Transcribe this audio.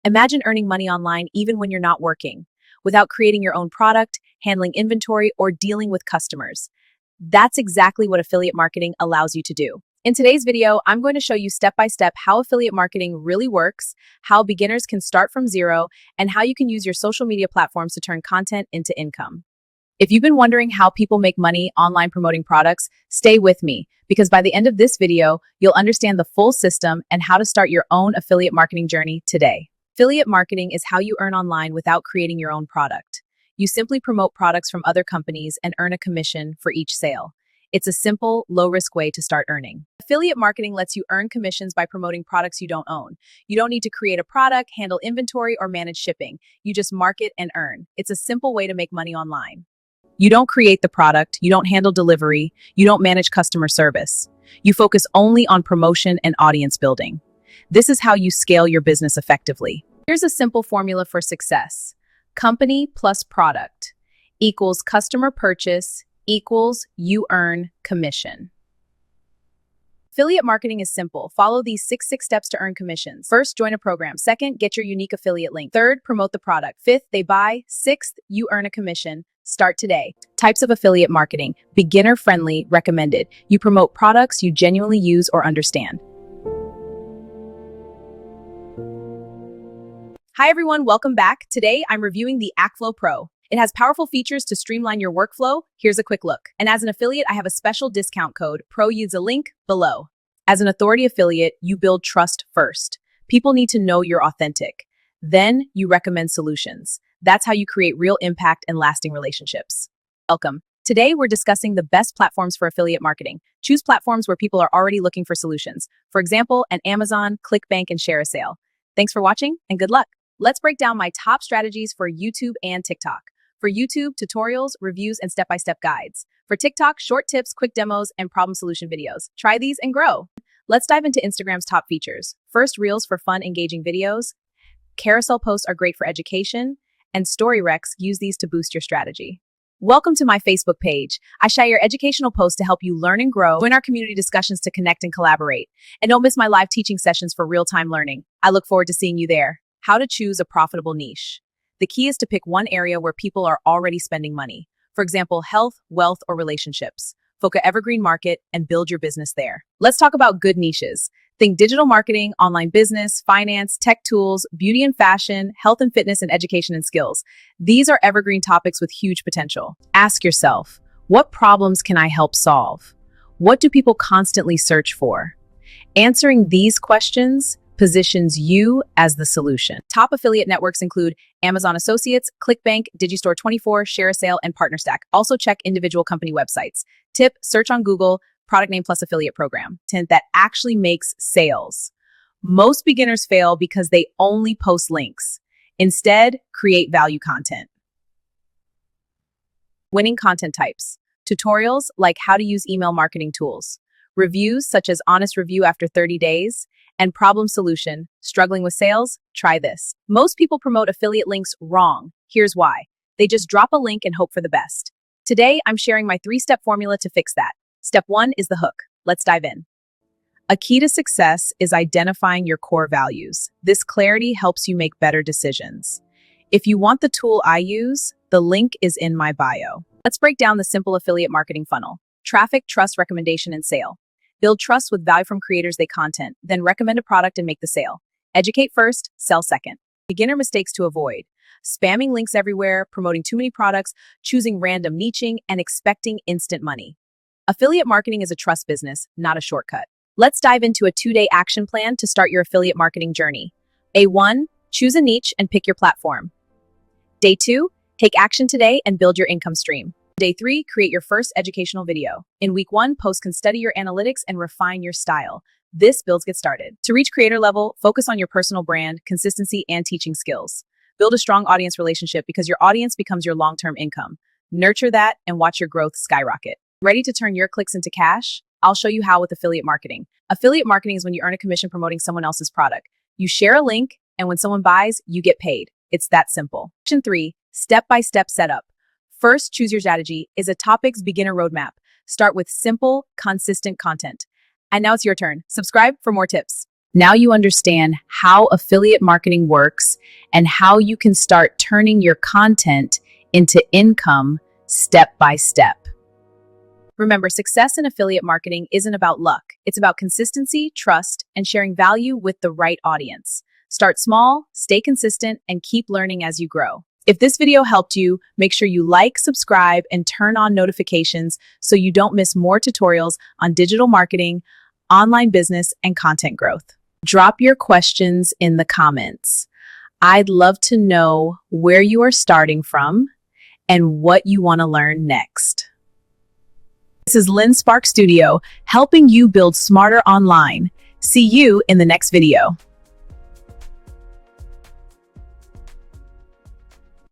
Imagine earning money online even when you're not working, without creating your own product, handling inventory, or dealing with customers. That's exactly what affiliate marketing allows you to do. In today's video, I'm going to show you step by step how affiliate marketing really works, how beginners can start from zero, and how you can use your social media platforms to turn content into income. If you've been wondering how people make money online promoting products, stay with me, because by the end of this video, you'll understand the full system and how to start your own affiliate marketing journey today. Affiliate marketing is how you earn online without creating your own product. You simply promote products from other companies and earn a commission for each sale. It's a simple, low-risk way to start earning. Affiliate marketing lets you earn commissions by promoting products you don't own. You don't need to create a product, handle inventory, or manage shipping. You just market and earn. It's a simple way to make money online. You don't create the product, you don't handle delivery, you don't manage customer service. You focus only on promotion and audience building. This is how you scale your business effectively. Here's a simple formula for success. Company plus product equals customer purchase equals you earn commission. Affiliate marketing is simple. Follow these six steps to earn commissions. First, join a program. Second, get your unique affiliate link. Third, promote the product. Fifth, they buy. Sixth, you earn a commission. Start today. Types of affiliate marketing. Beginner-friendly, recommended. You promote products you genuinely use or understand. Hi everyone, welcome back. Today, I'm reviewing the ActFlow Pro. It has powerful features to streamline your workflow. Here's a quick look. And as an affiliate, I have a special discount code. Pro, use a link below. As an authority affiliate, you build trust first. People need to know you're authentic. Then you recommend solutions. That's how you create real impact and lasting relationships. Welcome. Today, we're discussing the best platforms for affiliate marketing. Choose platforms where people are already looking for solutions. For example, an Amazon, ClickBank, and ShareASale. Thanks for watching and good luck. Let's break down my top strategies for YouTube and TikTok. For YouTube, tutorials, reviews, and step-by-step guides. For TikTok, short tips, quick demos, and problem solution videos. Try these and grow. Let's dive into Instagram's top features. First, Reels for fun, engaging videos. Carousel posts are great for education. And Story Recs, use these to boost your strategy. Welcome to my Facebook page. I share educational posts to help you learn and grow. Join our community discussions to connect and collaborate. And don't miss my live teaching sessions for real-time learning. I look forward to seeing you there. How to choose a profitable niche. The key is to pick one area where people are already spending money. For example, health, wealth, or relationships. Focus evergreen market and build your business there. Let's talk about good niches. Think digital marketing, online business, finance, tech tools, beauty and fashion, health and fitness, and education and skills. These are evergreen topics with huge potential. Ask yourself, what problems can I help solve? What do people constantly search for? Answering these questions positions you as the solution. Top affiliate networks include Amazon Associates, ClickBank, Digistore24, ShareASale, and PartnerStack. Also check individual company websites. Tip, search on Google, product name plus affiliate program. That actually makes sales. Most beginners fail because they only post links. Instead, create value content. Winning content types. Tutorials like how to use email marketing tools. Reviews such as honest review after 30 days. And problem solution, struggling with sales? Try this. Most people promote affiliate links wrong. Here's why. They just drop a link and hope for the best. Today, I'm sharing my 3-step formula to fix that. Step 1 is the hook. Let's dive in. A key to success is identifying your core values. This clarity helps you make better decisions. If you want the tool I use, the link is in my bio. Let's break down the simple affiliate marketing funnel. Traffic, trust, recommendation, and sale. Build trust with value from creators they content, then recommend a product and make the sale. Educate first, sell second. Beginner mistakes to avoid. Spamming links everywhere, promoting too many products, choosing random niching, and expecting instant money. Affiliate marketing is a trust business, not a shortcut. Let's dive into a 2-day action plan to start your affiliate marketing journey. A1, choose a niche and pick your platform. Day 2, take action today and build your income stream. Day 3, create your first educational video. In week 1, posts can study your analytics and refine your style. This builds get started. To reach creator level, focus on your personal brand, consistency, and teaching skills. Build a strong audience relationship because your audience becomes your long-term income. Nurture that and watch your growth skyrocket. Ready to turn your clicks into cash? I'll show you how with affiliate marketing. Affiliate marketing is when you earn a commission promoting someone else's product. You share a link, and when someone buys, you get paid. It's that simple. Action 3, step-by-step setup. First, choose your strategy is a topics beginner roadmap. Start with simple, consistent content. And now it's your turn. Subscribe for more tips. Now you understand how affiliate marketing works and how you can start turning your content into income step by step. Remember, success in affiliate marketing isn't about luck. It's about consistency, trust, and sharing value with the right audience. Start small, stay consistent, and keep learning as you grow. If this video helped you, make sure you like, subscribe, and turn on notifications so you don't miss more tutorials on digital marketing, online business, and content growth. Drop your questions in the comments. I'd love to know where you are starting from and what you want to learn next. This is Lynn Spark Studio, helping you build smarter online. See you in the next video.